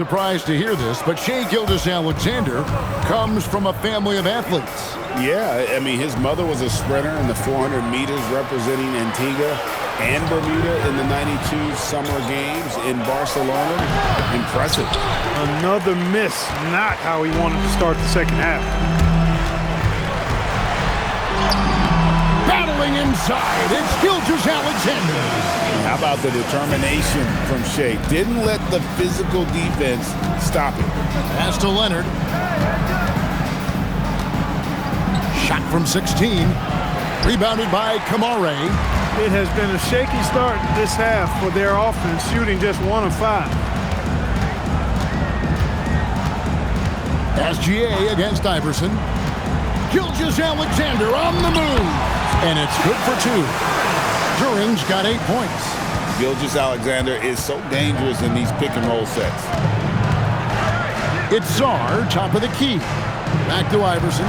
Surprised to hear this, but Shai Gilgeous-Alexander comes from a family of athletes. Yeah, I mean, his mother was a sprinter in the 400 meters representing Antigua and Bermuda in the 92 Summer Games in Barcelona. Impressive. Another miss, not how he wanted to start the second half. Battling inside, it's Gilgeous-Alexander. How about the determination from Shai? Didn't let the physical defense stop him. Pass to Leonard. Shot from 16. Rebounded by Kamare. It has been a shaky start this half for their offense, shooting just 1 of 5. SGA against Iverson. Gilgeous-Alexander on the move. And it's good for 2. During's got 8 points. Gilgeous-Alexander is so dangerous in these pick-and-roll sets. It's Czar, top of the key. Back to Iverson.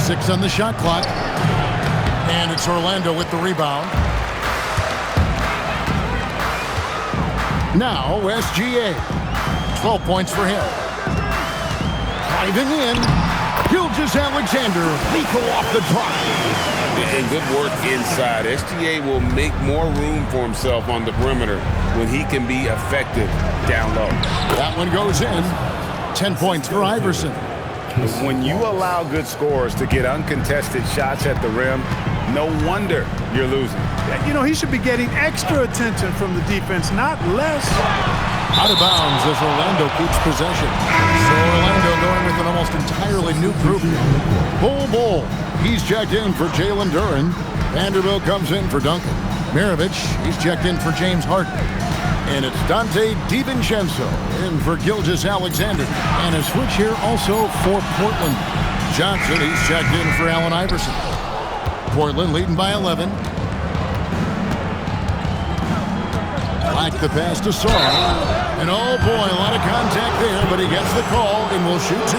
Six on the shot clock. And it's Orlando with the rebound. Now SGA. 12 points for him. Driving in. Gilgeous-Alexander lethal off the drive. And good work inside. SGA will make more room for himself on the perimeter when he can be effective down low. That one goes in. 10 points for Iverson. When you allow good scorers to get uncontested shots at the rim, no wonder you're losing. You know, he should be getting extra attention from the defense, not less. Out of bounds as Orlando keeps possession. So Orlando going with an almost entirely new group. Bull. He's checked in for Jalen Duren. Vanderbilt comes in for Duncan. Maravich, he's checked in for James Harden. And it's Dante DiVincenzo in for Gilgeous-Alexander. And a switch here also for Portland. Johnson, he's checked in for Allen Iverson. Portland leading by 11. Like the pass to Saul. And oh boy, a lot of contact there, but he gets the call and will shoot 2.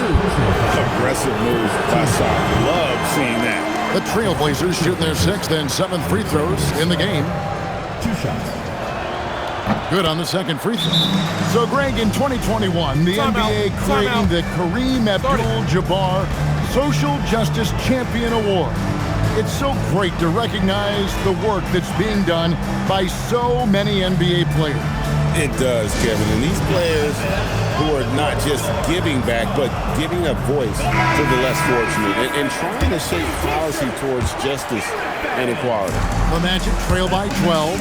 Aggressive move by Saul. Love seeing that. The Trailblazers shooting their 6th and 7th free throws in the game. 2 shots. Good on the second free throw. So, Greg, in 2021, the NBA creating the Kareem Abdul-Jabbar Social Justice Champion Award. It's so great to recognize the work that's being done by so many NBA players. It does, Kevin. And these players who are not just giving back, but giving a voice to the less fortunate and trying to shape policy towards justice and equality. The Magic trail by 12.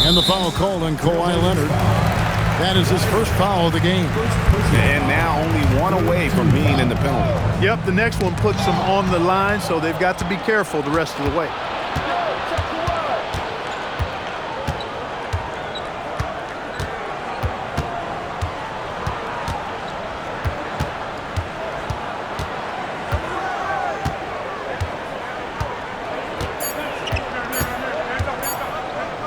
And the foul called on Kawhi Leonard. That is his first foul of the game. And now only 1 away from being in the penalty. Yep, the next one puts them on the line, so they've got to be careful the rest of the way.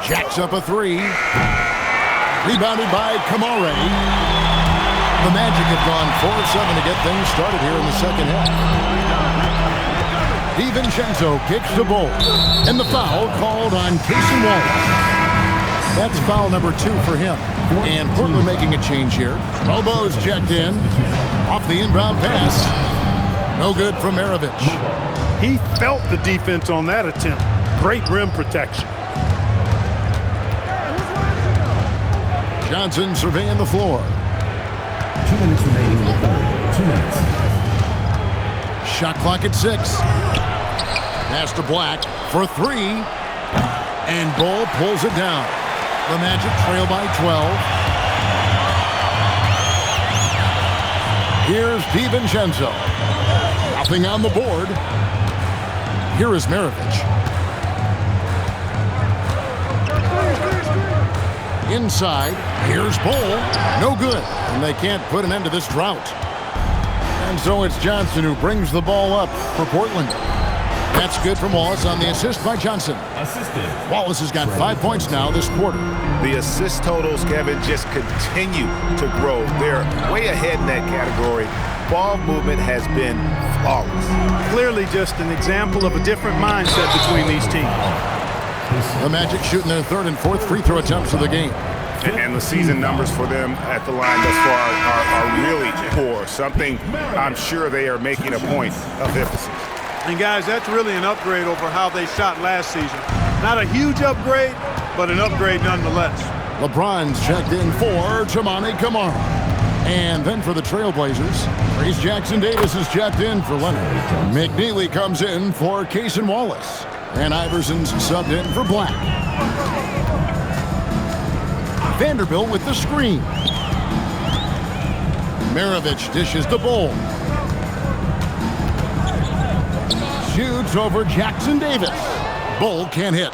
Jacks up a 3. Rebounded by Kamare. The Magic have gone 4 of 7 to get things started here in the second half. DiVincenzo kicks the ball. And the foul called on Casey Wallace. That's foul number 2 for him. And Portland making a change here. Bobo's checked in. Off the inbound pass. No good from Maravich. He felt the defense on that attempt. Great rim protection. Johnson surveying the floor. 2 minutes remaining in the third. 2 minutes. Shot clock at 6. Pass to Black for 3. And Bull pulls it down. The Magic trail by 12. Here's DiVincenzo. Nothing on the board. Here is Maravich. Inside, here's Bull. No good. And they can't put an end to this drought. And so it's Johnson who brings the ball up for Portland. That's good from Wallace on the assist by Johnson. Assisted. Wallace has got 5 points now this quarter. The assist totals, Kevin, just continue to grow. They're way ahead in that category. Ball movement has been flawless. Clearly just an example of a different mindset between these teams. The Magic shooting their third and fourth free throw attempts of the game. And the season numbers for them at the line thus far are really poor. Something I'm sure they are making a point of emphasis. And guys, that's really an upgrade over how they shot last season. Not a huge upgrade, but an upgrade nonetheless. LeBron's checked in for Toumani Camara. And then for the Trailblazers, Trayce Jackson-Davis is checked in for Leonard. McNeely comes in for Cason Wallace. And Iverson's subbed in for Black. Vanderbilt with the screen. Maravich dishes the Bull. Shoots over Jackson-Davis. Bull can't hit.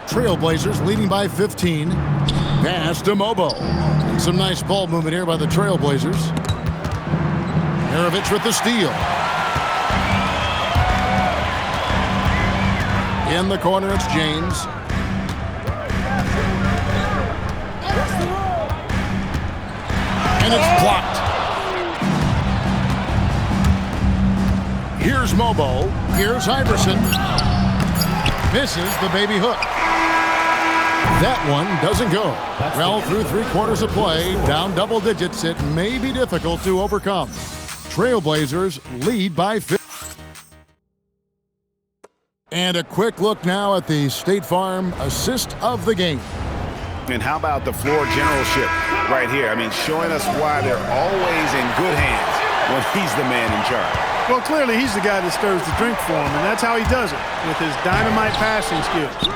Trailblazers leading by 15. Pass to Mobo. And some nice ball movement here by the Trailblazers. Maravich with the steal. In the corner, it's James. And it's blocked. Here's Mobo. Here's Iverson. Misses the baby hook. That one doesn't go. Well, through 3/4 of play, down double digits, it may be difficult to overcome. Trailblazers lead by 50. And a quick look now at the State Farm assist of the game. And how about the floor generalship right here? I mean, showing us why they're always in good hands when he's the man in charge. Well, clearly he's the guy that stirs the drink for him, and that's how he does it, with his dynamite passing skills.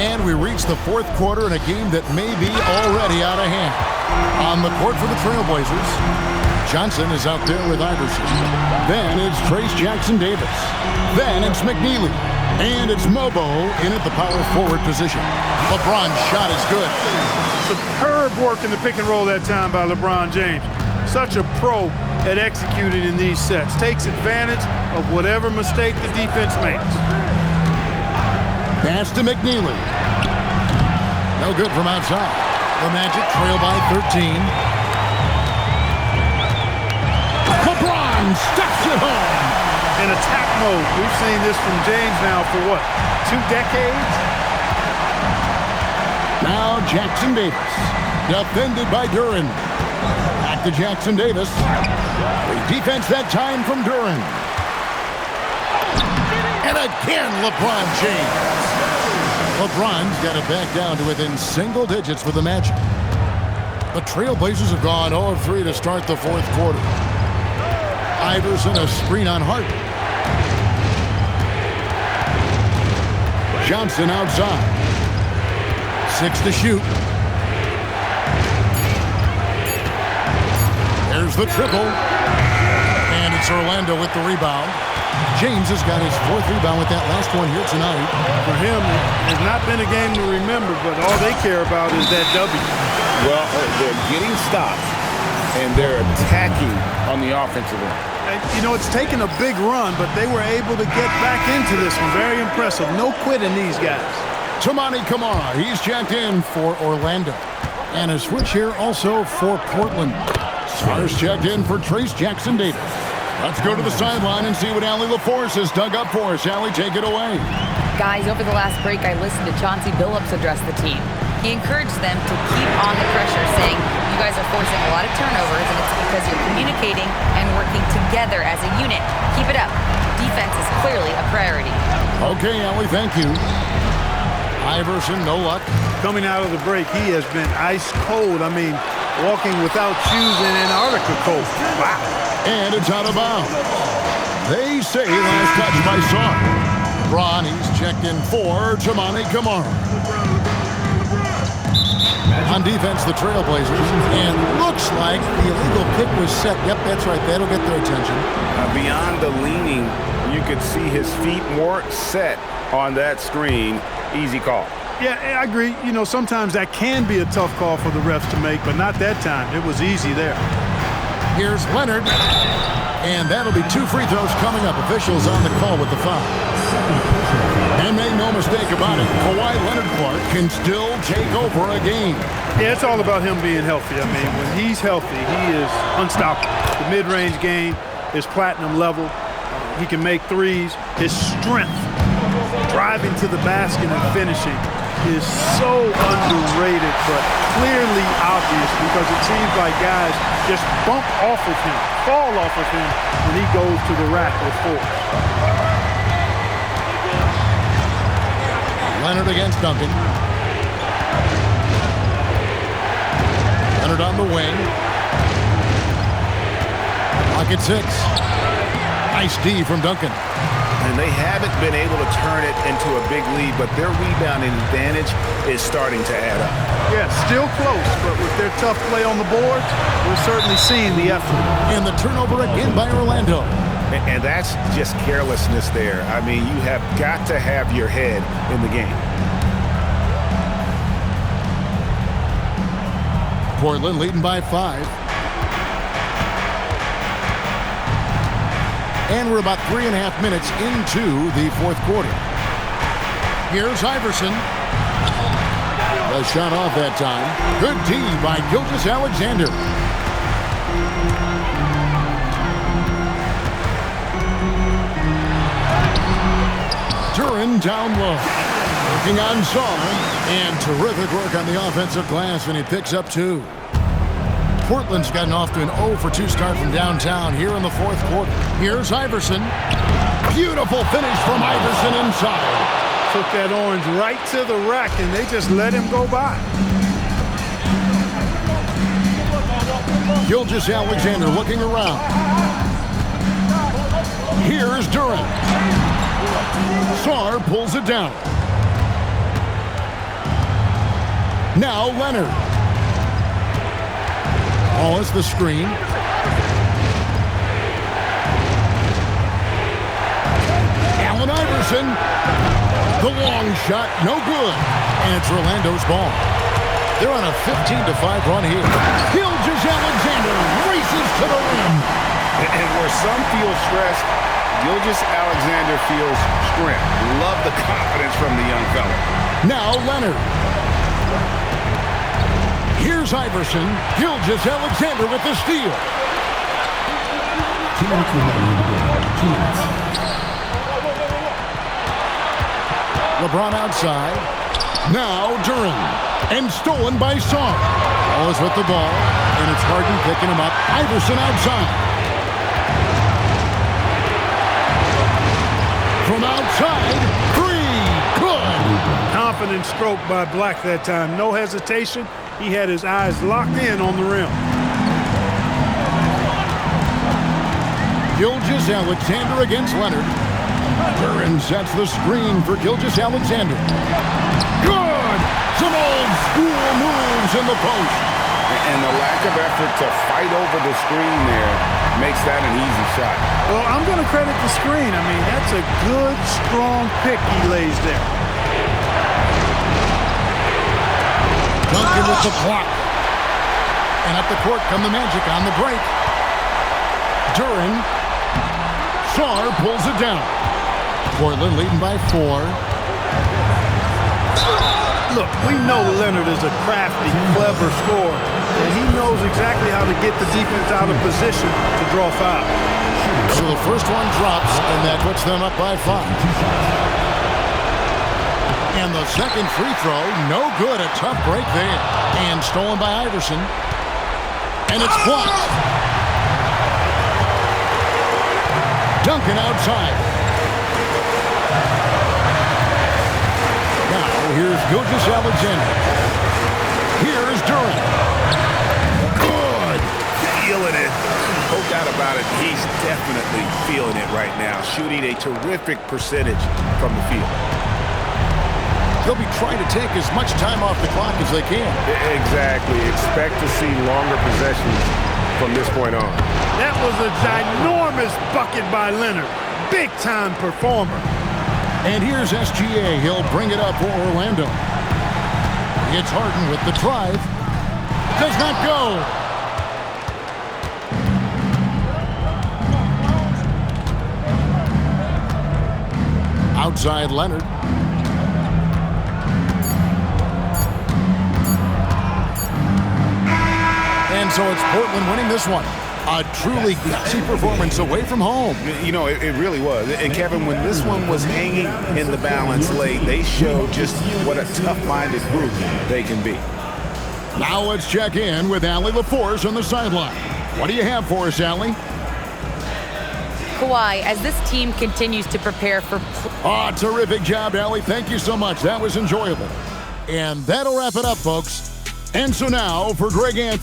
And we reach the fourth quarter in a game that may be already out of hand. On the court for the Trailblazers, Johnson is out there with Iverson. Then it's Trayce Jackson-Davis. Then it's McNeely. And it's Mobo in at the power forward position. LeBron's shot is good. Superb work in the pick and roll that time by LeBron James. Such a pro at executing in these sets. Takes advantage of whatever mistake the defense makes. Pass to McNeely. No good from outside. The Magic trail by 13. LeBron steps it home. In attack mode. We've seen this from James now for what, 2 decades? Now Jackson-Davis. Defended by Duren. Back to Jackson-Davis. Defense that time from Duren. And again, LeBron James. LeBron's got it back down to within single digits with the Magic. The Trailblazers have gone 0 of 3 to start the fourth quarter. Iverson a screen on Hart. Johnson outside. 6 to shoot. There's the triple. And it's Orlando with the rebound. James has got his 4th rebound with that last one here tonight. For him, it has not been a game to remember, but all they care about is that W. Well, they're getting stops, and they're attacking on the offensive end. And, you know, it's taken a big run, but they were able to get back into this one. Very impressive. No quitting these guys. Toumani Camara, he's checked in for Orlando. And a switch here also for Portland. Stars checked in for Trayce Jackson-Davis. Let's go to the sideline and see what Allie LaForce has dug up for us. Allie, take it away. Guys, over the last break, I listened to Chauncey Billups address the team. He encouraged them to keep on the pressure, saying, you guys are forcing a lot of turnovers, and it's because you're communicating and working together as a unit. Keep it up. Defense is clearly a priority. Okay, Allie, thank you. Iverson, no luck. Coming out of the break, he has been ice cold. I mean, walking without shoes in Antarctica cold. Wow. And it's out of bounds. They say last touch by Sark. Bronny's checked in for Toumani Camara. On defense, the Trailblazers. And looks like the illegal pick was set. Yep, that's right. That'll get their attention. Beyond the leaning, you could see his feet more set on that screen. Easy call. Yeah, I agree. You know, sometimes that can be a tough call for the refs to make, but not that time. It was easy there. Here's Leonard. And that'll be 2 free throws coming up. Officials on the call with the foul. And make no mistake about it, Kawhi Leonard Clark can still take over a game. Yeah, it's all about him being healthy. I mean, when he's healthy, he is unstoppable. The mid-range game is platinum level. He can make threes. His strength, driving to the basket and finishing, is so underrated, but clearly obvious because it seems like guys just bump off of him, fall off of him when he goes to the rack with force. Leonard against Duncan. Leonard on the wing. Clock at 6. Nice D from Duncan. And they haven't been able to turn it into a big lead, but their rebounding advantage is starting to add up. Yeah, still close, but with their tough play on the boards, we're certainly seeing the effort. And the turnover again by Orlando. And that's just carelessness there. I mean, you have got to have your head in the game. Portland leading by 5. And we're about 3.5 minutes into the fourth quarter. Here's Iverson. The shot off that time. Good D by Gilgeous-Alexander. Duren down low. Working on Saul. And terrific work on the offensive glass, and he picks up 2. Portland's gotten off to an 0-for-2 start from downtown here in the fourth quarter. Here's Iverson. Beautiful finish from Iverson inside. Took that orange right to the rack, and they just let him go by. Gilgeous-Alexander looking around. Here's Duren. Sarr pulls it down. Now Leonard. Oh, it's the screen. Allen Iverson. The long shot, no good. And it's Orlando's ball. They're on a 15-5 run here. Gilgeous-Alexander races to the rim. And where some feel stressed, Gilgeous-Alexander feels strength. Love the confidence from the young fella. Now Leonard. Here's Iverson. Gilgeous-Alexander with the steal. 2 minutes remaining in the game. 2 minutes. LeBron outside. Now Duren. And stolen by Sarr. Always with the ball. And it's Harden picking him up. Iverson outside. From outside. 3. Good. Confident stroke by Black that time. No hesitation. He had his eyes locked in on the rim. Gilgeous-Alexander against Leonard. Duren sets the screen for Gilgeous-Alexander. Good! Some old school moves in the post. And the lack of effort to fight over the screen there makes that an easy shot. Well, I'm going to credit the screen. I mean, that's a good, strong pick he lays there. Duncan with the block. And up the court come the Magic on the break. Duren. Sarr pulls it down. Portland leading by 4. Look, we know Leonard is a crafty, clever scorer, and he knows exactly how to get the defense out of position to draw fouls. So the first one drops, and that puts them up by 5. And the second free throw, no good. A tough break there. And stolen by Iverson. And it's blocked. Duncan outside. Now here's Gilgeous-Alexander. Here's Duren. Good. Feeling it. No doubt about it. He's definitely feeling it right now. Shooting a terrific percentage from the field. They'll be trying to take as much time off the clock as they can. Exactly. Expect to see longer possessions from this point on. That was a ginormous bucket by Leonard. Big-time performer. And here's SGA. He'll bring it up for Orlando. It's Harden with the drive. Does not go. Outside Leonard. And so it's Portland winning this one. A truly gutsy performance away from home. You know, it really was. And Kevin, when this one was hanging in the balance late, they showed just what a tough-minded group they can be. Now let's check in with Allie LaForce on the sideline. What do you have for us, Allie? Kawhi, as this team continues to prepare for... Terrific job, Allie. Thank you so much. That was enjoyable. And that'll wrap it up, folks. And so now for Greg Anthony.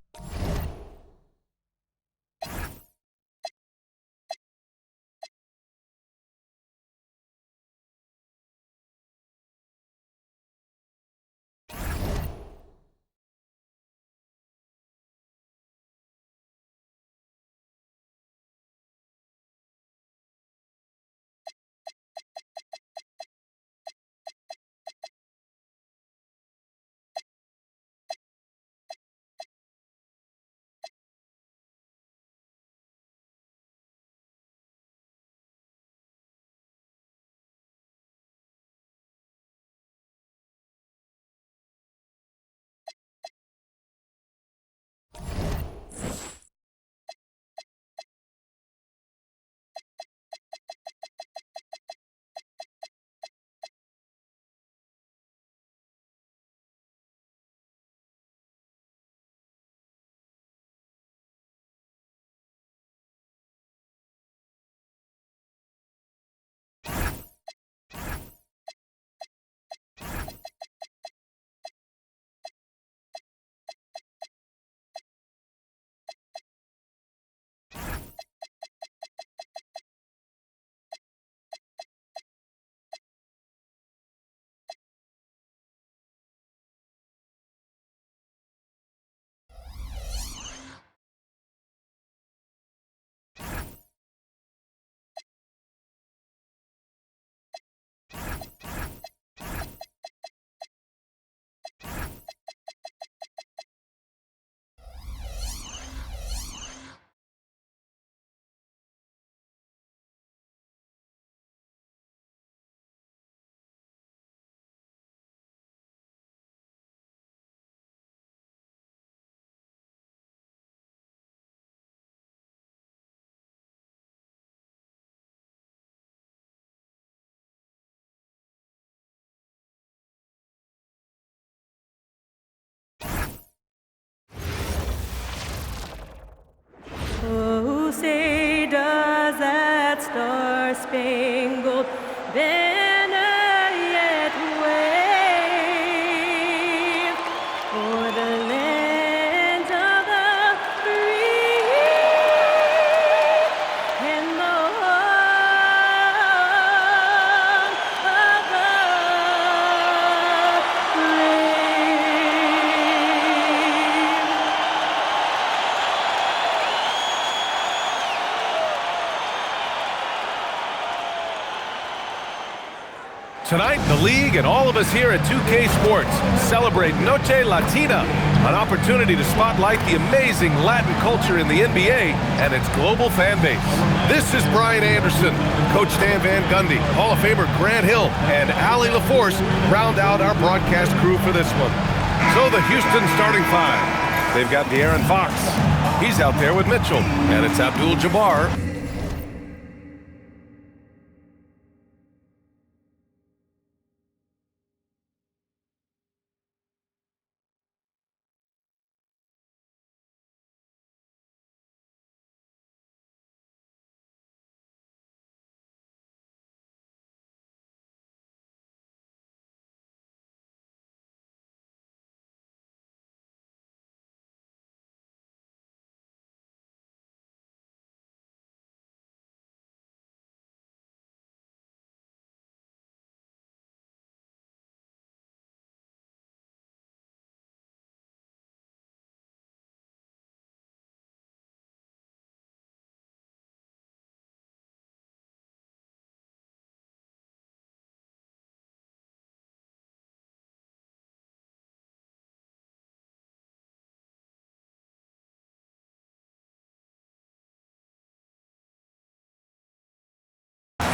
Oh, say does that star-spangled banner yet wave o'er the land of the free and the home of the brave. Tonight, the league and all of us here at 2K Sports celebrate Noche Latina, an opportunity to spotlight the amazing Latin culture in the NBA and its global fan base. This is Brian Anderson, Coach Stan Van Gundy, Hall of Famer Grant Hill, and Allie LaForce round out our broadcast crew for this one. So the Houston starting five. They've got De'Aaron Fox. He's out there with Mitchell, and it's Abdul-Jabbar.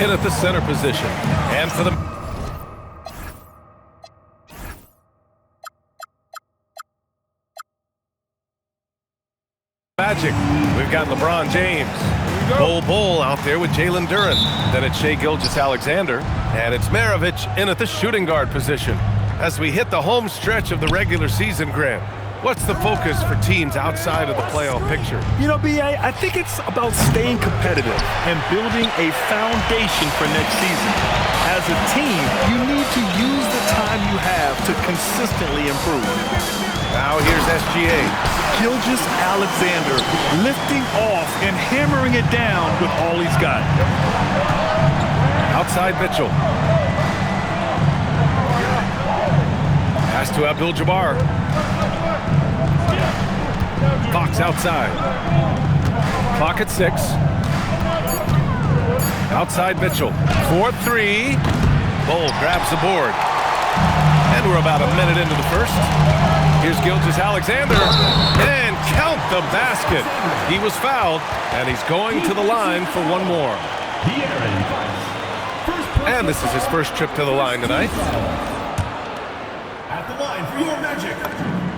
in at the center position. And for the Magic, we've got LeBron James. Bull out there with Jalen Duren. Then it's Shai Gilgeous-Alexander. And it's Maravich in at the shooting guard position. As we hit the home stretch of the regular season, Grant, what's the focus for teams outside of the playoff picture? You know, B.A., I think it's about staying competitive and building a foundation for next season. As a team, you need to use the time you have to consistently improve. Now here's SGA. Gilgeous-Alexander lifting off and hammering it down with all he's got. Outside Mitchell. Pass to Abdul-Jabbar. Fox outside. Clock at 6. Outside Mitchell. 4-3. Bull grabs the board. And we're about a minute into the first. Here's Gilgeous-Alexander. And count the basket. He was fouled, and he's going to the line for one more. And this is his first trip to the line tonight. At the line for your Magic,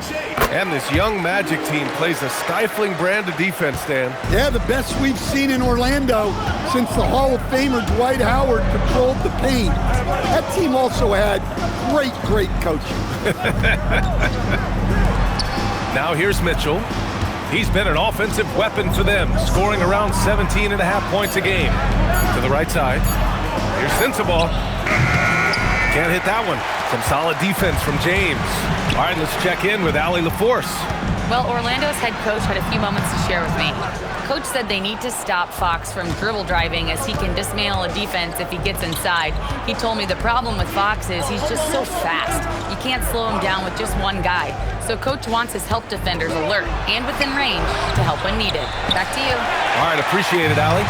Shai. And this young Magic team plays a stifling brand of defense, Dan. Yeah, the best we've seen in Orlando since the Hall of Famer Dwight Howard controlled the paint. That team also had great coaching. Now here's Mitchell. He's been an offensive weapon for them, scoring around 17.5 points a game. To the right side. Here's Sensabaugh. Can't hit that one. Some solid defense from James. All right, let's check in with Allie LaForce. Well, Orlando's head coach had a few moments to share with me. Coach said they need to stop Fox from dribble driving as he can dismantle a defense if he gets inside. He told me the problem with Fox is he's just so fast. You can't slow him down with just one guy. So Coach wants his help defenders alert and within range to help when needed. Back to you. All right, appreciate it, Allie.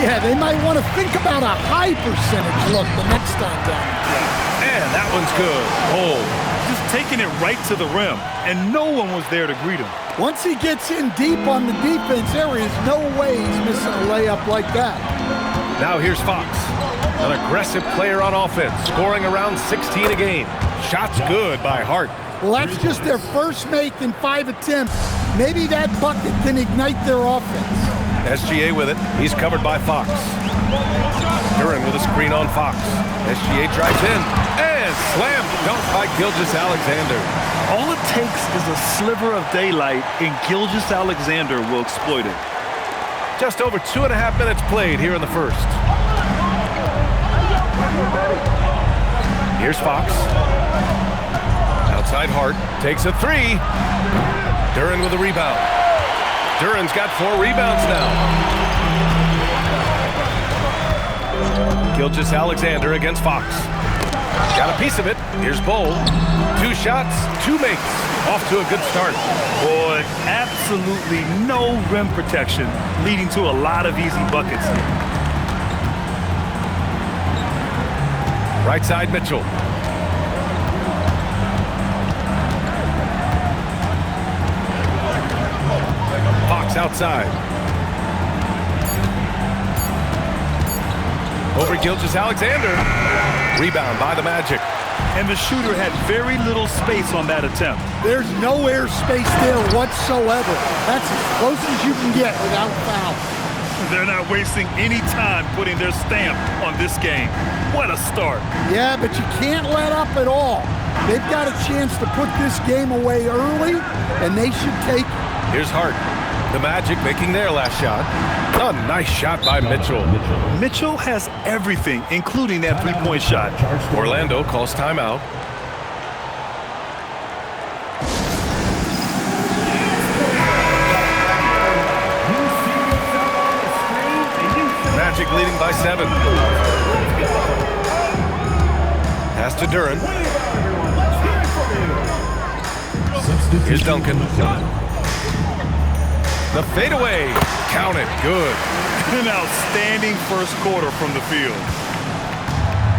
Yeah, they might want to think about a high percentage look the next time down. And that one's good. Oh. Just taking it right to the rim, and no one was there to greet him. Once he gets in deep on the defense, there is no way he's missing a layup like that. Now here's Fox, an aggressive player on offense, scoring around 16 a game. Shots good by Hart. Well, that's just their first make in 5 attempts. Maybe that bucket can ignite their offense. SGA with it. He's covered by Fox. Duren with a screen on Fox. SGA drives in and slam dunk by Gilgeous-Alexander. All it takes is a sliver of daylight, and Gilgeous-Alexander will exploit it. Just over 2.5 minutes played here in the first. Here's Fox. Outside Hart. Takes a 3. Duren with a rebound. Duren's got 4 rebounds now. Gilgeous-Alexander against Fox. Got a piece of it. Here's Bull. 2 shots, 2 makes. Off to a good start. Boy, absolutely no rim protection, leading to a lot of easy buckets. Right side Mitchell. Fox outside. Over Gilgeous-Alexander. Rebound by the Magic. And the shooter had very little space on that attempt. There's no air space there whatsoever. That's as close as you can get without foul. They're not wasting any time putting their stamp on this game. What a start. Yeah, but you can't let up at all. They've got a chance to put this game away early, and they should take it. Here's Hart. The Magic making their last shot. A nice shot by Mitchell. Mitchell has everything, including that three-point shot. Orlando calls timeout. Magic leading by 7. Pass to Duren. Here's Duncan. The fadeaway. Count it. Good. An outstanding first quarter from the field.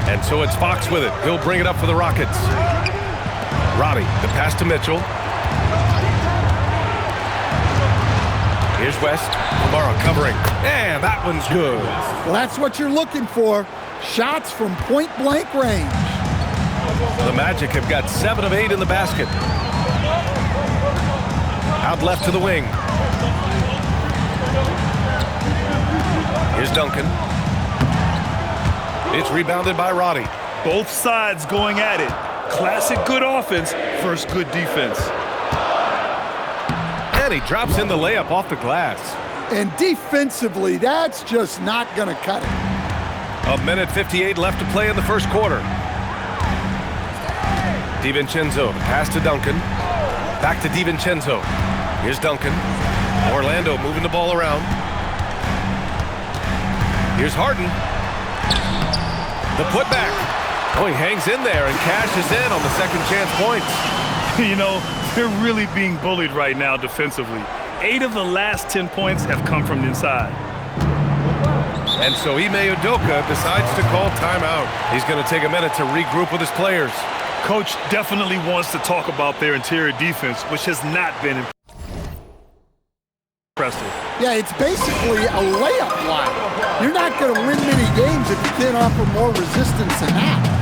And so it's Fox with it. He'll bring it up for the Rockets. Robbie, the pass to Mitchell. Here's West. Kamara covering. And that one's good. Well, that's what you're looking for. Shots from point-blank range. The Magic have got 7 of 8 in the basket. Out left to the wing. Here's Duncan. It's rebounded by Roddy. Both sides going at it. Classic good offense versus good defense. And he drops in the layup off the glass. And defensively, that's just not going to cut it. 1:58 left to play in the first quarter. DiVincenzo, pass to Duncan. Back to DiVincenzo. Here's Duncan. Orlando moving the ball around. Here's Harden. The putback. Oh, he hangs in there and cashes in on the second chance points. You know, they're really being bullied right now defensively. 8 of the last 10 points have come from the inside. And so Ime Udoka decides to call timeout. He's going to take a minute to regroup with his players. Coach definitely wants to talk about their interior defense, which has not been impressive. Yeah, it's basically a layup line. You're not going to win many games if you can't offer more resistance than that.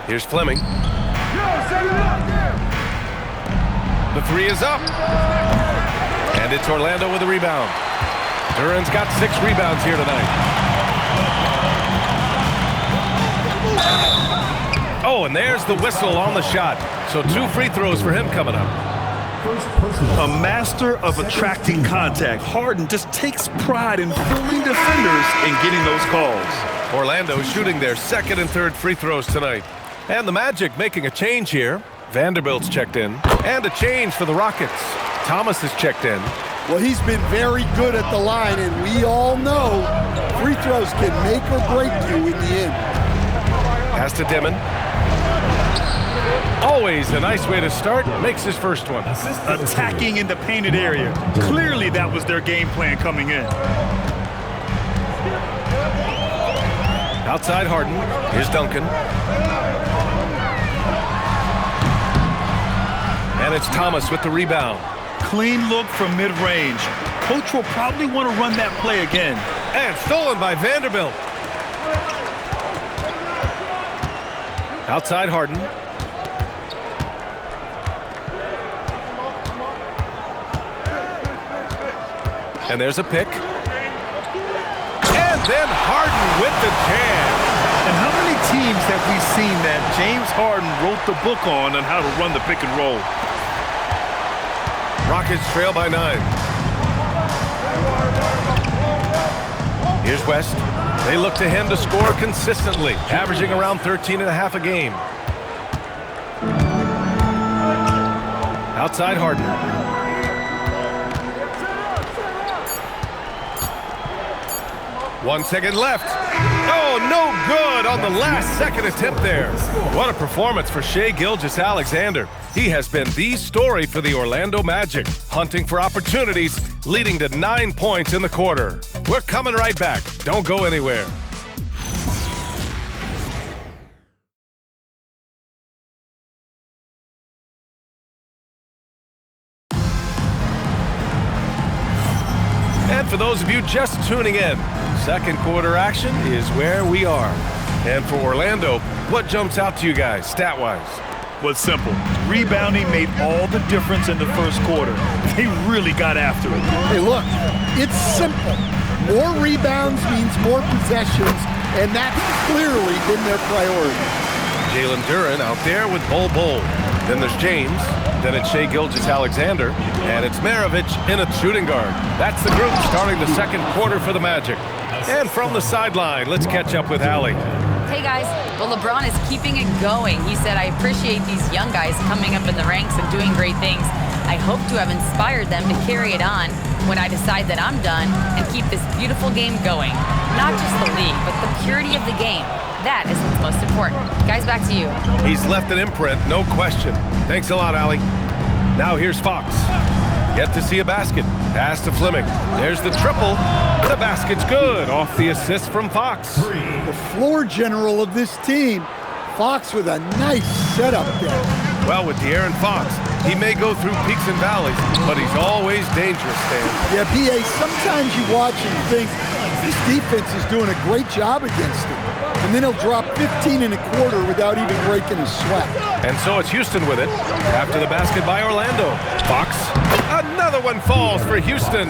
Here's Fleming. The three is up. And it's Orlando with a rebound. Duran's got 6 rebounds here tonight. Oh, and there's the whistle on the shot. So 2 free throws for him coming up. A master of attracting contact. Harden just takes pride in fooling defenders and getting those calls. Orlando shooting their 2nd and 3rd free throws tonight. And the Magic making a change here. Vanderbilt's checked in. And a change for the Rockets. Thomas is checked in. Well, he's been very good at the line, and we all know free throws can make or break you in the end. Pass to Dimon. Always a nice way to start. Makes his first one. Attacking in the painted area. Clearly that was their game plan coming in. Outside Harden. Here's Duncan. And it's Thomas with the rebound. Clean look from mid-range. Coach will probably want to run that play again. And stolen by Vanderbilt. Outside Harden. And there's a pick. And then Harden with the jam. And how many teams have we seen that James Harden wrote the book on how to run the pick and roll? Rockets trail by 9. Here's West. They look to him to score consistently, averaging around 13.5 a game. Outside Harden. 1 second left. Oh, no good on the last second attempt there. What a performance for Shai Gilgeous-Alexander. He has been the story for the Orlando Magic, hunting for opportunities, leading to 9 points in the quarter. We're coming right back. Don't go anywhere. for those of you just tuning in, second quarter action is where we are. And for Orlando, what jumps out to you guys, stat-wise? Was simple. Rebounding made all the difference in the first quarter. They really got after it. Hey, look, it's simple. More rebounds means more possessions, and that's clearly been their priority. Jalen Duren out there with Bol. Then there's James. Then it's Shai Gilgeous-Alexander. And it's Maravich in a shooting guard. That's the group starting the second quarter for the Magic. And from the sideline, let's catch up with Allie. Hey guys, well LeBron is keeping it going. He said, I appreciate these young guys coming up in the ranks and doing great things. I hope to have inspired them to carry it on when I decide that I'm done and keep this beautiful game going. Not just the league, but the purity of the game. That is what's most important. Guys, back to you. He's left an imprint, no question. Thanks a lot, Allie. Now here's Fox. Yet to see a basket. Pass to Fleming. There's the triple. The basket's good off the assist from Fox. The floor general of this team, Fox with a nice setup there. Well, with De'Aaron Fox, he may go through peaks and valleys, but he's always dangerous, Stan. Yeah, B.A., sometimes you watch and think, this defense is doing a great job against him. And then he'll drop 15 and a quarter without even breaking a sweat. And so it's Houston with it. After the basket by Orlando. Fox. Another one falls for Houston.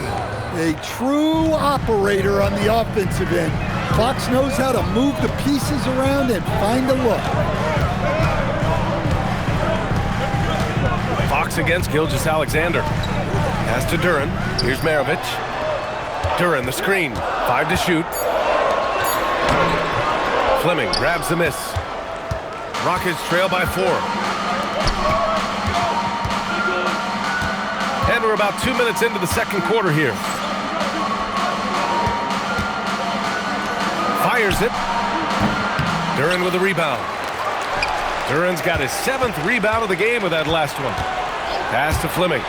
A true operator on the offensive end. Fox knows how to move the pieces around and find a look. Fox against Gilgeous-Alexander. Pass to Duren. Here's Maravich. Duren, the screen. 5 to shoot. Fleming grabs the miss. Rockets trail by 4. And we're about 2 minutes into the second quarter here. Fires it. Duren with a rebound. Duren's got his 7th rebound of the game with that last one. Pass to Fleming.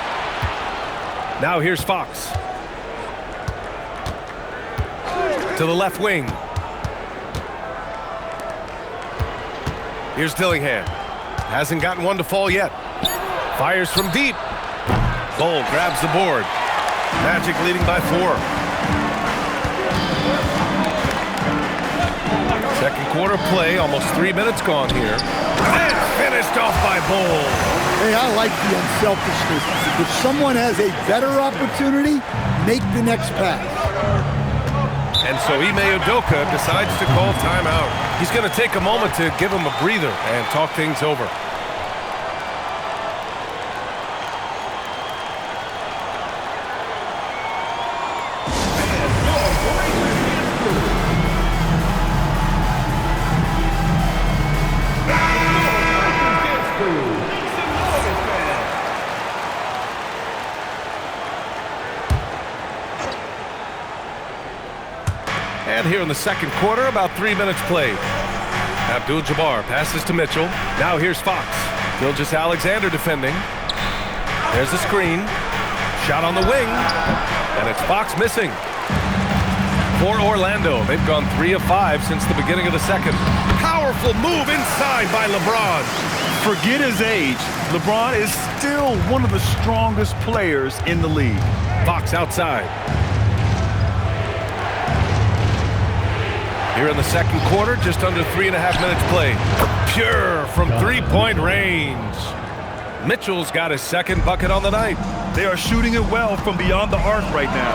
Now here's Fox. To the left wing. Here's Dillingham. Hasn't gotten one to fall yet. Fires from deep. Bol grabs the board. Magic leading by 4. Second quarter play, almost 3 minutes gone here. And finished off by Bol. Hey, I like the unselfishness. If someone has a better opportunity, make the next pass. And so Ime Udoka decides to call timeout. He's going to take a moment to give him a breather and talk things over. And here in the second quarter, about 3 minutes played. Abdul-Jabbar passes to Mitchell. Now here's Fox. Gilgeous-Alexander defending. There's the screen. Shot on the wing. And it's Fox missing. For Orlando, they've gone 3 of 5 since the beginning of the second. Powerful move inside by LeBron. Forget his age. LeBron is still one of the strongest players in the league. Fox outside. Here in the second quarter, just under 3.5 minutes played. Pure from three-point range. Mitchell's got his second bucket on the night. They are shooting it well from beyond the arc right now.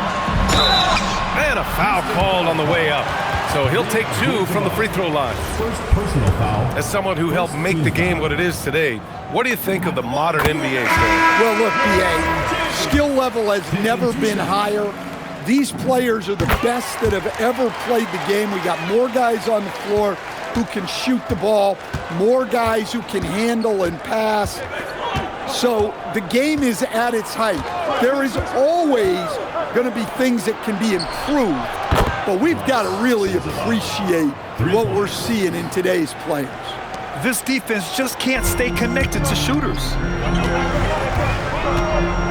And a foul called on the way up. So he'll take 2 from the free throw line. First personal foul. As someone who helped make the game what it is today, what do you think of the modern NBA style? Well, look, B.A., skill level has never been higher. These players are the best that have ever played the game. We got more guys on the floor who can shoot the ball, more guys who can handle and pass. So the game is at its height. There is always going to be things that can be improved, but we've got to really appreciate what we're seeing in today's players. This defense just can't stay connected to shooters.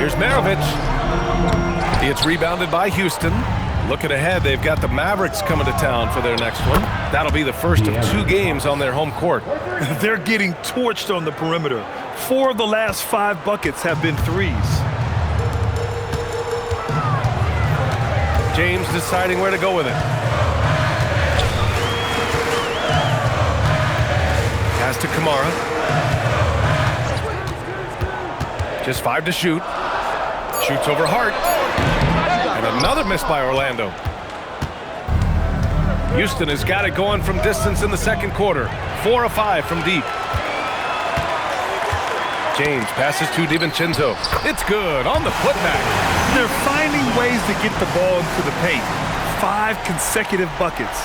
Here's Maravich. It's rebounded by Houston. Looking ahead, they've got the Mavericks coming to town for their next one. That'll be the first of 2 games on their home court. They're getting torched on the perimeter. 4 of the last 5 buckets have been threes. James deciding where to go with it. Pass to Kamara. Just 5 to shoot. Shoots over Hart. And another miss by Orlando. Houston has got it going from distance in the second quarter. 4 of 5 from deep. James passes to DiVincenzo. It's good on the putback. They're finding ways to get the ball into the paint. 5 consecutive buckets.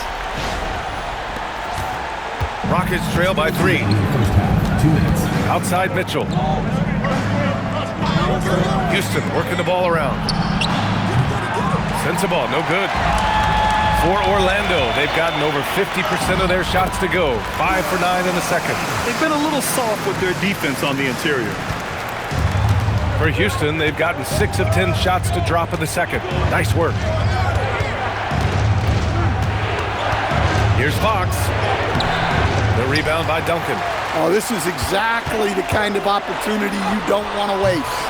Rockets trail by 3. 2 minutes. Outside Mitchell. Houston working the ball around. Sends the ball, no good. For Orlando, they've gotten over 50% of their shots to go. 5 for 9 in the second. They've been a little soft with their defense on the interior. For Houston, they've gotten 6 of 10 shots to drop in the second. Nice work. Here's Fox. The rebound by Duncan. Oh, this is exactly the kind of opportunity you don't want to waste.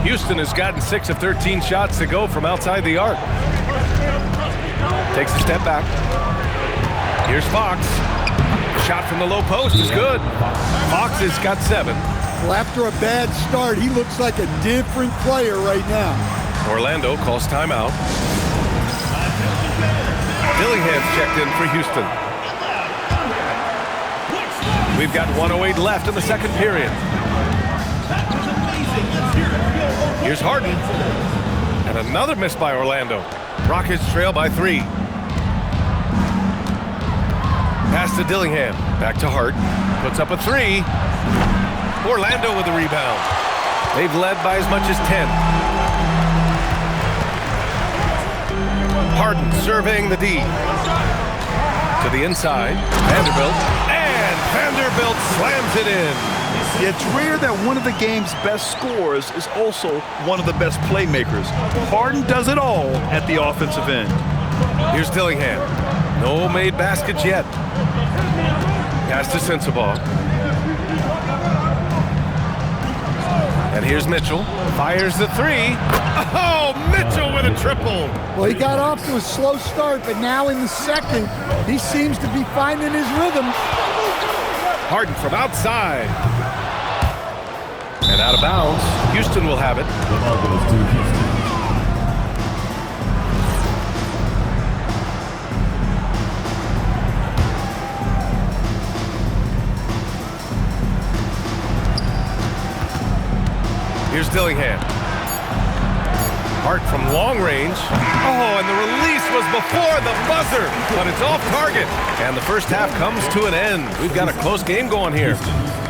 Houston has gotten 6 of 13 shots to go from outside the arc. Takes a step back. Here's Fox. Shot from the low post is good. Fox has got 7. Well, after a bad start, he looks like a different player right now. Orlando calls timeout. Dillingham's checked in for Houston. We've got 1:08 left in the second period. Here's Harden. And another miss by Orlando. Rockets trail by 3. Pass to Dillingham. Back to Hart. Puts up a 3. Orlando with the rebound. They've led by as much as 10. Harden surveying the D. To the inside. Vanderbilt. And Vanderbilt slams it in. It's rare that one of the game's best scorers is also one of the best playmakers. Harden does it all at the offensive end. Here's Dillingham. No made baskets yet. Pass to Sensabaugh. And here's Mitchell. Fires the 3. Oh, Mitchell with a triple. Well, he got off to a slow start, but now in the second, he seems to be finding his rhythm. Harden from outside. And out of bounds. Houston will have it. The ball goes to Houston. Here's Dillingham. Hart from long range. Oh, and the release was before the buzzer, but it's off target. And the first half comes to an end. We've got a close game going here.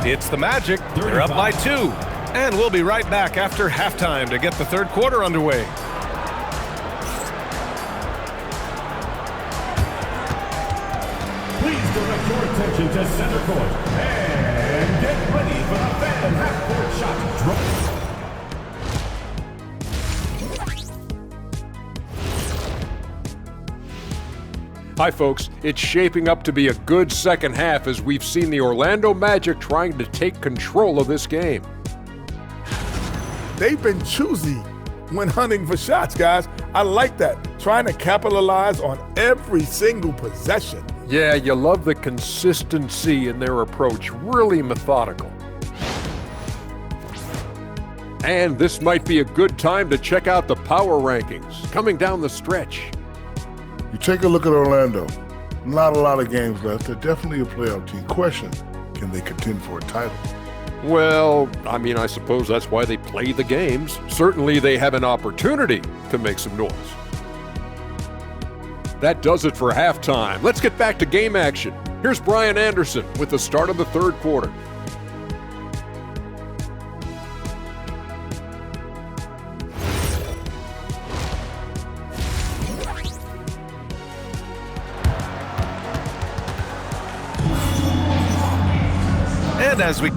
It's the Magic. They're up by 2. And we'll be right back after halftime to get the third quarter underway. Please direct your attention to center court and get ready for the fan half-court shot drop. Hi folks, it's shaping up to be a good second half as we've seen the Orlando Magic trying to take control of this game. They've been choosy when hunting for shots, guys. I like that. Trying to capitalize on every single possession. Yeah, you love the consistency in their approach, really methodical. And this might be a good time to check out the power rankings coming down the stretch. You take a look at Orlando. Not a lot of games left. They're definitely a playoff team. Question, can they contend for a title? Well, I mean, I suppose that's why they play the games. Certainly they have an opportunity to make some noise. That does it for halftime. Let's get back to game action. Here's Brian Anderson with the start of the third quarter. And as we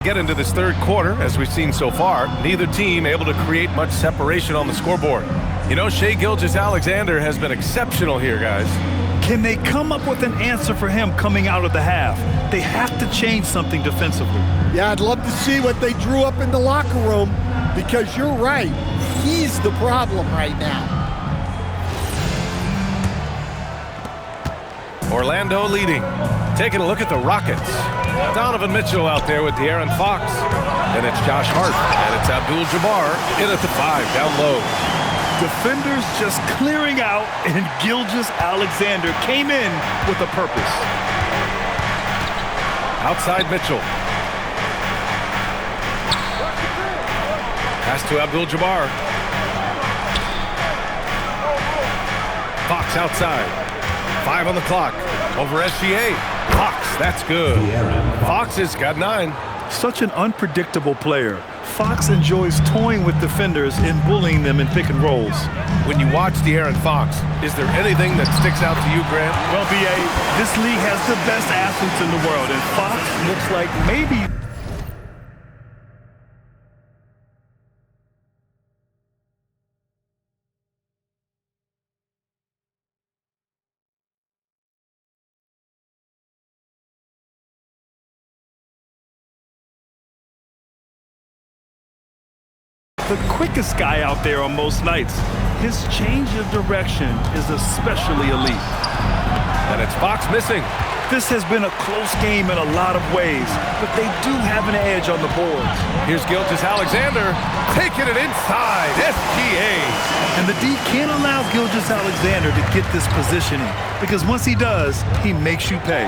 Get into this third quarter, as we've seen so far, neither team able to create much separation on the scoreboard. You know, Shai Gilgeous-Alexander has been exceptional here, guys. Can they come up with an answer for him coming out of the half? They have to change something defensively. Yeah, I'd love to see what they drew up in the locker room, because you're right. He's the problem right now. Orlando leading. Taking a look at the Rockets. Donovan Mitchell out there with De'Aaron Fox. And it's Josh Hart. And it's Abdul-Jabbar in at the 5, down low. Defenders just clearing out, and Gilgeous-Alexander came in with a purpose. Outside Mitchell. Pass to Abdul-Jabbar. Fox outside. 5 on the clock. Over SGA. Fox, that's good. Fox has got 9. Such an unpredictable player. Fox enjoys toying with defenders and bullying them in pick and rolls. When you watch De'Aaron Fox, is there anything that sticks out to you, Grant? Well, B.A., this league has the best athletes in the world, and Fox looks like maybe... the quickest guy out there on most nights. His change of direction is especially elite. And it's Fox missing. This has been a close game in a lot of ways, but they do have an edge on the boards. Here's Gilgeous-Alexander taking it inside. SGA. And the D can't allow Gilgeous-Alexander to get this positioning, because once he does, he makes you pay.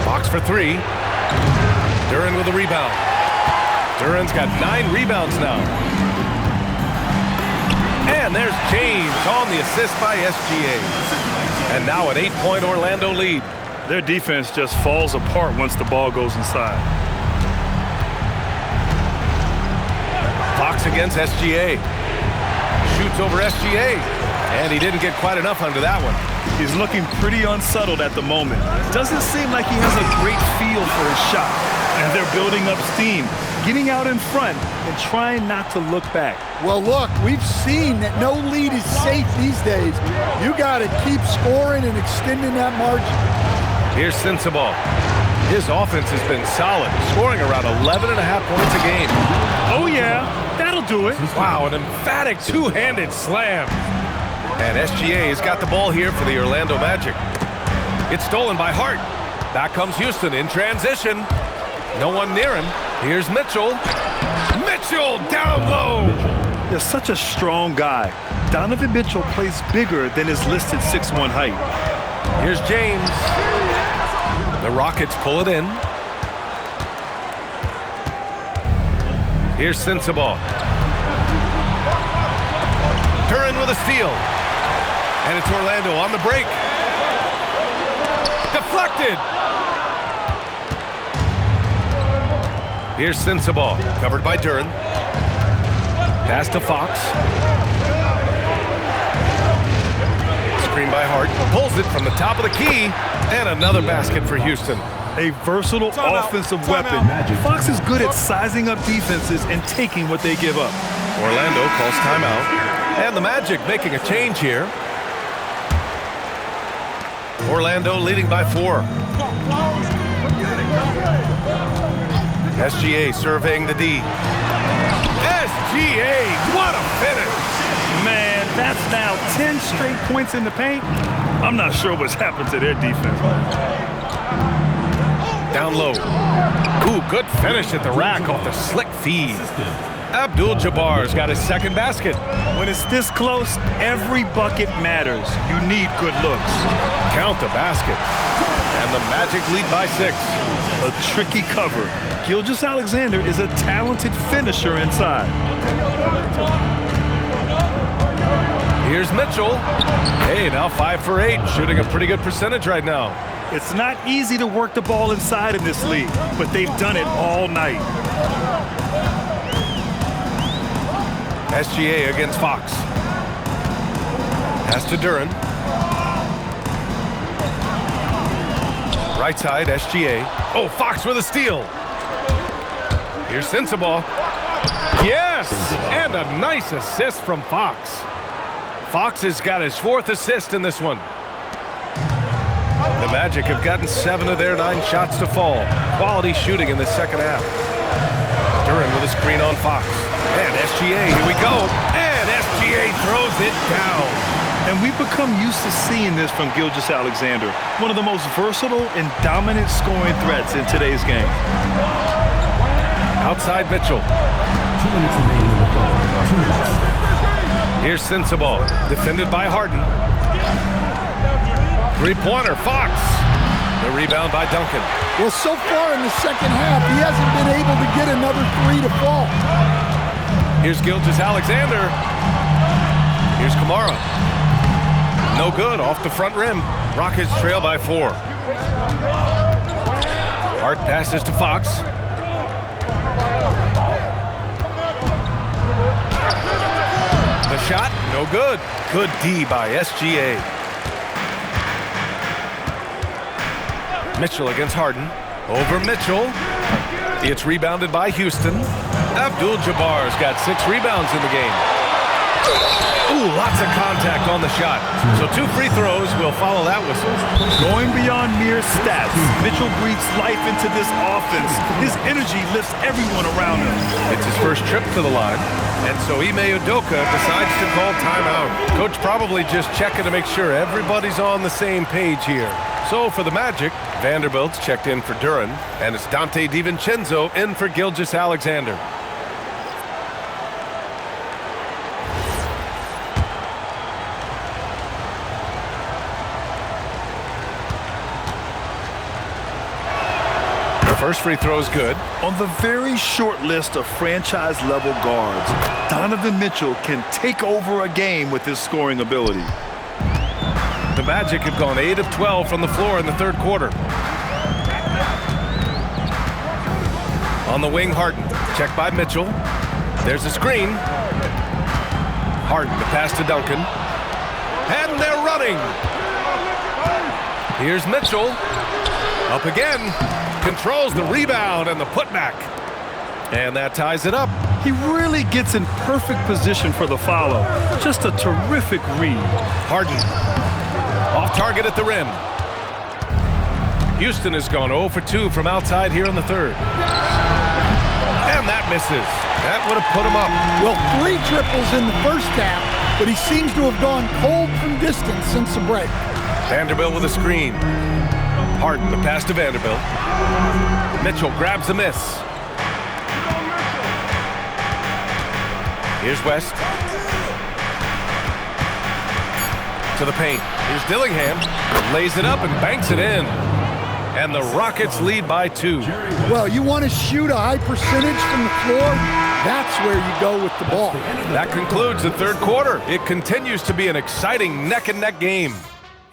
Fox for 3. Duren with a rebound. Duren's got 9 rebounds now. And there's James on the assist by SGA. And now an 8-point Orlando lead. Their defense just falls apart once the ball goes inside. Fox against SGA. Shoots over SGA. And he didn't get quite enough under that one. He's looking pretty unsettled at the moment. Doesn't seem like he has a great feel for his shot. And they're building up steam, getting out in front and trying not to look back. Well, look, we've seen that no lead is safe these days. You got to keep scoring and extending that margin. Here's Sensabaugh. His offense has been solid, scoring around 11.5 points a game. Oh, yeah, that'll do it. Wow, an emphatic two-handed slam. And SGA has got the ball here for the Orlando Magic. It's stolen by Hart. Back comes Houston in transition. No one near him. Here's Mitchell. Mitchell down low. They're such a strong guy. Donovan Mitchell plays bigger than his listed 6'1" height. Here's James. The Rockets pull it in. Here's Sensabaugh. Duren with a steal. And it's Orlando on the break. Deflected. Here's Sensabaugh, covered by Duren. Pass to Fox. Screen by Hart. Pulls it from the top of the key. And another basket for Houston. A versatile offensive weapon. Fox is good at sizing up defenses and taking what they give up. Orlando calls timeout. And the Magic making a change here. Orlando leading by 4. SGA surveying the D. SGA, what a finish! Man, that's now 10 straight points in the paint. I'm not sure what's happened to their defense. Down low. Ooh, good finish at the rack off the slick feed. Abdul-Jabbar's got his second basket. When it's this close, every bucket matters. You need good looks. Count the basket. And the Magic lead by 6. A tricky cover. Gilgeous-Alexander is a talented finisher inside. Here's Mitchell. Hey, now 5 for 8, shooting a pretty good percentage right now. It's not easy to work the ball inside in this league, but they've done it all night. SGA against Fox. Pass to Duren. Right side, SGA. Oh, Fox with a steal. Here's Sensabaugh. Yes! And a nice assist from Fox. Fox has got his 4th assist in this one. The Magic have gotten 7 of their 9 shots to fall. Quality shooting in the second half. Duren with a screen on Fox. And SGA, here we go. And SGA throws it down. And we've become used to seeing this from Gilgeous-Alexander, one of the most versatile and dominant scoring threats in today's game. Outside Mitchell. Here's Sensabaugh, defended by Harden. Three-pointer, Fox. The rebound by Duncan. Well, so far in the second half, he hasn't been able to get another 3 to fall. Here's Gilgeous-Alexander. Here's Kamara. No good, off the front rim. Rockets trail by 4. Hart passes to Fox. The shot, no good. Good D by SGA. Mitchell against Harden. Over Mitchell. It's rebounded by Houston. Abdul-Jabbar's got 6 rebounds in the game. Ooh, lots of contact on the shot. So 2 free throws will follow that whistle. Going beyond mere stats, Mitchell breathes life into this offense. His energy lifts everyone around him. It's his first trip to the line, and so Ime Udoka decides to call timeout. Coach probably just checking to make sure everybody's on the same page here. So for the Magic, Vanderbilt's checked in for Duren, and it's Dante DiVincenzo in for Gilgeous-Alexander. First free throw is good. On the very short list of franchise-level guards, Donovan Mitchell can take over a game with his scoring ability. The Magic have gone 8 of 12 from the floor in the third quarter. On the wing, Harden. Checked by Mitchell. There's a screen. Harden, the pass to Duncan. And they're running. Here's Mitchell. Up again. Controls the rebound and the putback. And that ties it up. He really gets in perfect position for the follow. Just a terrific read. Harden. Off target at the rim. Houston has gone 0 for 2 from outside here in the third. And that misses. That would have put him up. Well, 3 triples in the first half, but he seems to have gone cold from distance since the break. Vanderbilt with a screen. Harden, the pass to Vanderbilt. Mitchell grabs the miss. Here's West. To the paint. Here's Dillingham. Lays it up and banks it in. And the Rockets lead by 2. Well, you want to shoot a high percentage from the floor? That's where you go with the ball. That concludes the third quarter. It continues to be an exciting neck-and-neck game.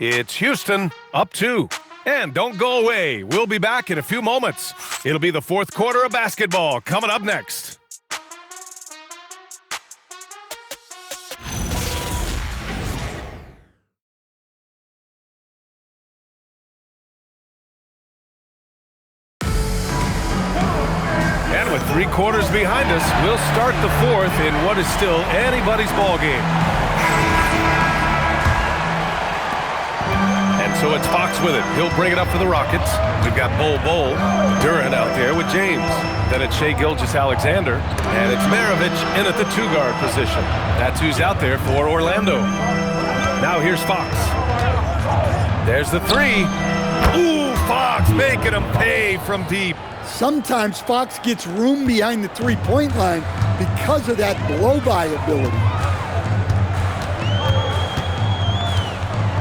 It's Houston up 2. And don't go away. We'll be back in a few moments. It'll be the fourth quarter of basketball coming up next. And with 3 quarters behind us, we'll start the fourth in what is still anybody's ball game. So it's Fox with it. He'll bring it up for the Rockets. We've got Bol Duren out there with James. Then it's Shai Gilgeous-Alexander. And it's Maravich in at the 2-guard position. That's who's out there for Orlando. Now here's Fox. There's the 3. Ooh, Fox making him pay from deep. Sometimes Fox gets room behind the 3-point line because of that blow-by ability.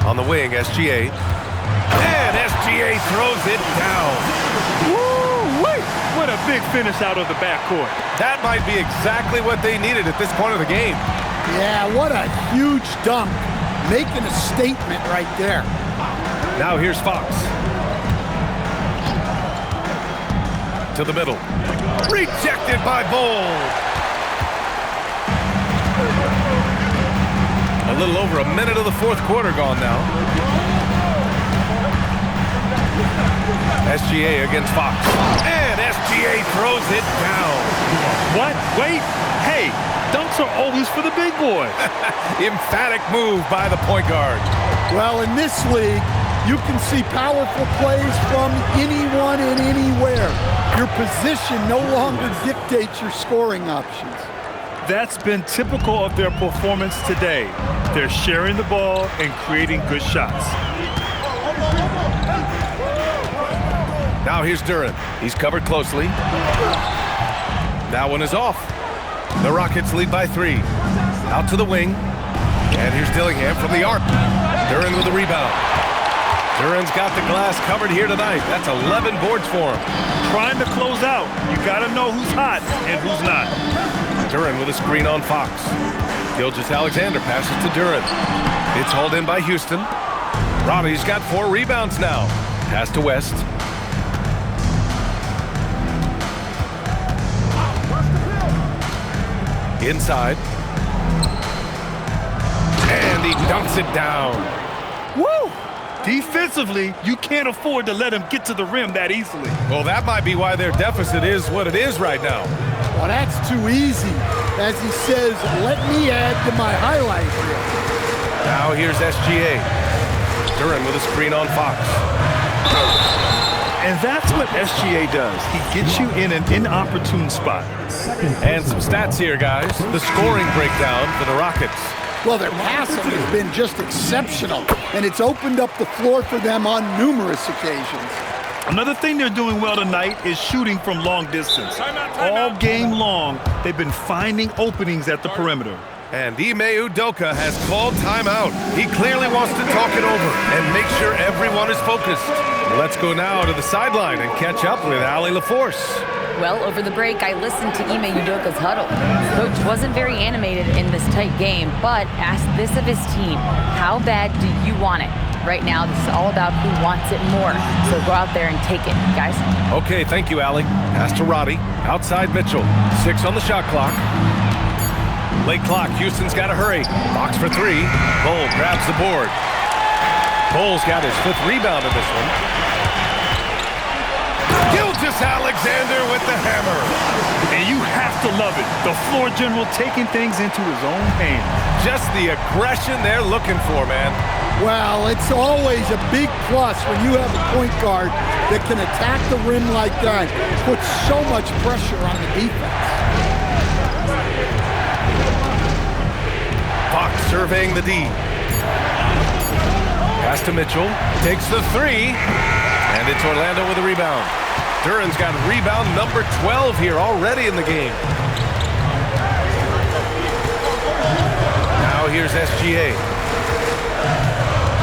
On the wing, SGA. And SGA throws it down. Woo-wee! What a big finish out of the backcourt. That might be exactly what they needed at this point of the game. Yeah, what a huge dunk. Making a statement right there. Now here's Fox. To the middle. Rejected by Bol. A little over a minute of the fourth quarter gone now. SGA against Fox. And SGA throws it down. What? Wait. Hey, dunks are always for the big boy. Emphatic move by the point guard. Well, in this league, you can see powerful plays from anyone and anywhere. Your position no longer dictates your scoring options. That's been typical of their performance today. They're sharing the ball and creating good shots. Now here's Duren. He's covered closely. That one is off. The Rockets lead by 3. Out to the wing. And here's Dillingham from the arc. Duren with the rebound. Duren's got the glass covered here tonight. That's 11 boards for him. Trying to close out. You got to know who's hot and who's not. Duren with a screen on Fox. Gilgeous-Alexander passes to Duren. It's hauled in by Houston. Robbie's got 4 rebounds now. Pass to West. Inside. And he dunks it down. Woo! Defensively, you can't afford to let him get to the rim that easily. Well, that might be why their deficit is what it is right now. Well, that's too easy. As he says, let me add to my highlight reel. Now here's SGA. Duren with a screen on Fox. And that's what SGA does. He gets you in an inopportune spot. And some stats here, guys. The scoring breakdown for the Rockets. Well, their passing has been just exceptional, and it's opened up the floor for them on numerous occasions. Another thing they're doing well tonight is shooting from long distance. All game long, they've been finding openings at the perimeter. And Ime Udoka has called timeout. He clearly wants to talk it over and make sure everyone is focused. Let's go now to the sideline and catch up with Allie LaForce. Well, over the break, I listened to Ime Udoka's huddle. Coach wasn't very animated in this tight game, but asked this of his team: how bad do you want it? Right now, this is all about who wants it more. So go out there and take it, guys. Okay, thank you, Allie. Pass to Roddy. Outside Mitchell. 6 on the shot clock. Late clock. Houston's got to hurry. Box for 3. Bull grabs the board. Bull's got his 5th rebound in this one. Gilgeous-Alexander with the hammer. And you have to love it. The floor general taking things into his own hands. Just the aggression they're looking for, man. Well, it's always a big plus when you have a point guard that can attack the rim like that. Puts so much pressure on the defense. Fox surveying the D. Pass to Mitchell. Takes the 3. And it's Orlando with a rebound. Duren's got rebound number 12 here already in the game. Now here's SGA.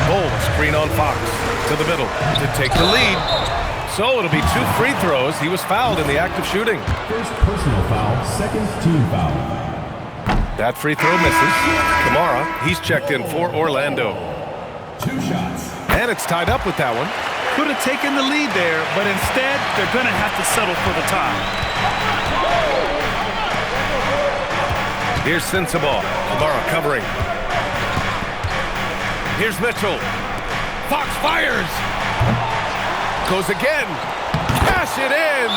Bull screen on Fox to the middle to take the lead. So it'll be 2 free throws. He was fouled in the act of shooting. First personal foul, second team foul. That free throw misses. Kamara, he's checked in for Orlando. 2 shots. And it's tied up with that one. Could have taken the lead there, but instead, they're going to have to settle for the tie. Here's Sensabaugh. Kamara covering. Here's Mitchell. Fox fires. Goes again. Cash it in.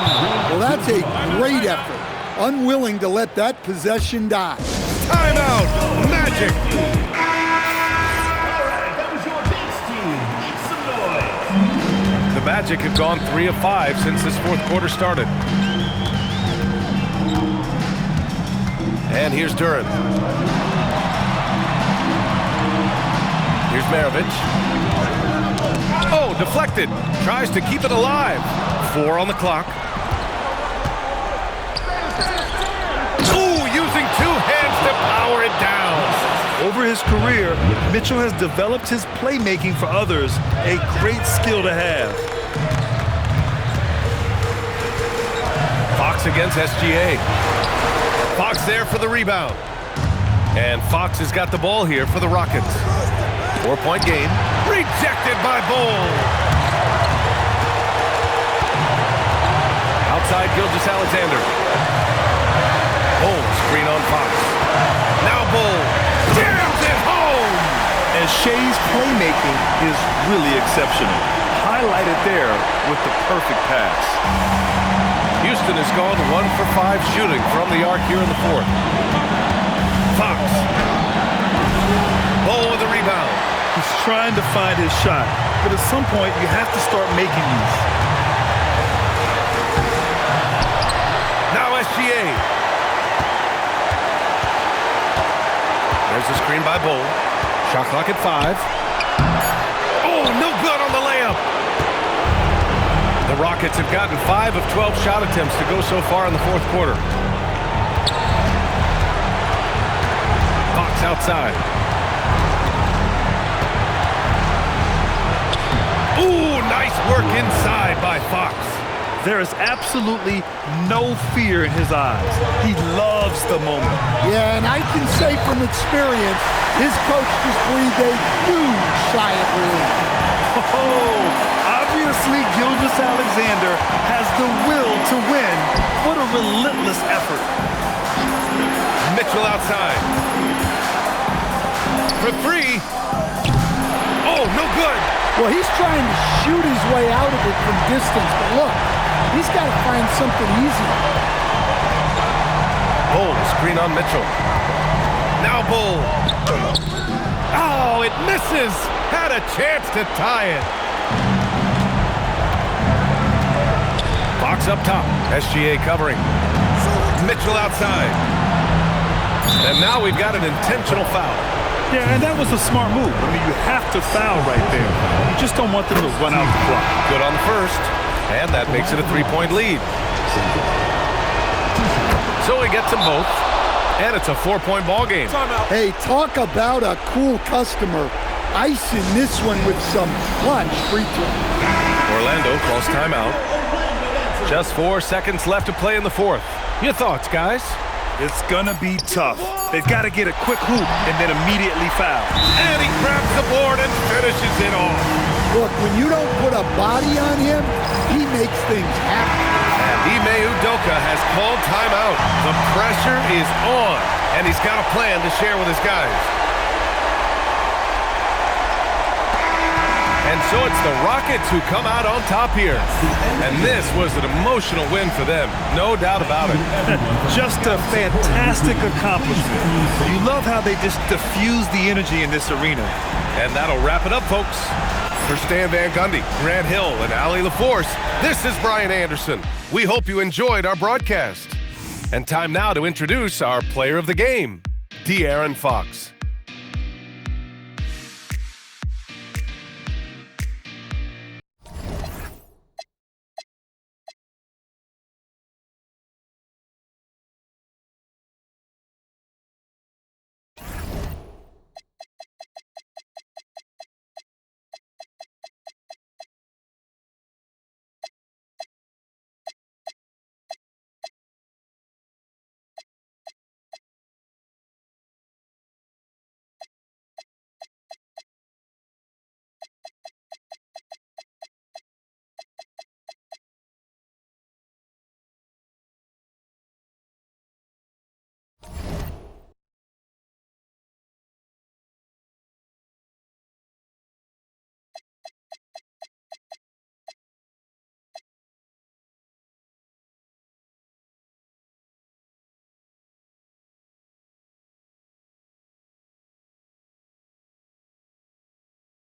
Well, that's a great effort. Unwilling to let that possession die. Timeout. Magic. The Magic have gone 3 of 5 since this 4th quarter started. And here's Duren. Here's Maravich. Oh, deflected. Tries to keep it alive. 4 on the clock. Ooh, using 2 hands to power it down. Over his career, Mitchell has developed his playmaking for others, a great skill to have. Fox against SGA. Fox there for the rebound. And Fox has got the ball here for the Rockets. 4-point game. Rejected by Bull. Outside Gilgeous-Alexander. Bull screen on Fox. Now Bull jams it home. And Shea's playmaking is really exceptional. highlighted there with the perfect pass. Houston has gone 1 for 5 shooting from the arc here in the fourth. Fox. Bull with the rebound. He's trying to find his shot, but at some point you have to start making these. Now SGA. There's a screen by Bull. Shot clock at 5. Oh, no good on the layup. The Rockets have gotten 5 of 12 shot attempts to go so far in the fourth quarter. Fox outside. Ooh, nice work inside by Fox. There is absolutely no fear in his eyes. He loves the moment. Yeah, and I can say from experience, his coach just breathed a huge sigh of relief. Oh, obviously Gilgeous-Alexander has the will to win. What a relentless effort. Mitchell outside. For 3. Oh, no good. Well, he's trying to shoot his way out of it from distance, but look, he's got to find something easy. Bull, screen on Mitchell. Now Bull. Oh, it misses. Had a chance to tie it. Fox up top. SGA covering. Mitchell outside. And now we've got an intentional foul. Yeah, and that was a smart move. I mean, you have to foul right there. You just don't want them to run out the clock. Good on the first. And that makes it a 3-point lead. So he gets them both. And it's a 4-point ball game. Hey, talk about a cool customer. Icing this one with some clutch free throw. Orlando calls timeout. Just 4 seconds left to play in the fourth. Your thoughts, guys? It's gonna be tough. They've got to get a quick hoop and then immediately foul. And he grabs the board and finishes it off. Look, when you don't put a body on him, he makes things happen. And Ime Udoka has called timeout. The pressure is on, and he's got a plan to share with his guys. And so it's the Rockets who come out on top here. And this was an emotional win for them, no doubt about it. Just a fantastic accomplishment. You love how they just diffuse the energy in this arena. And that'll wrap it up, folks. For Stan Van Gundy, Grant Hill, and Allie LaForce, this is Brian Anderson. We hope you enjoyed our broadcast. And time now to introduce our player of the game, De'Aaron Fox.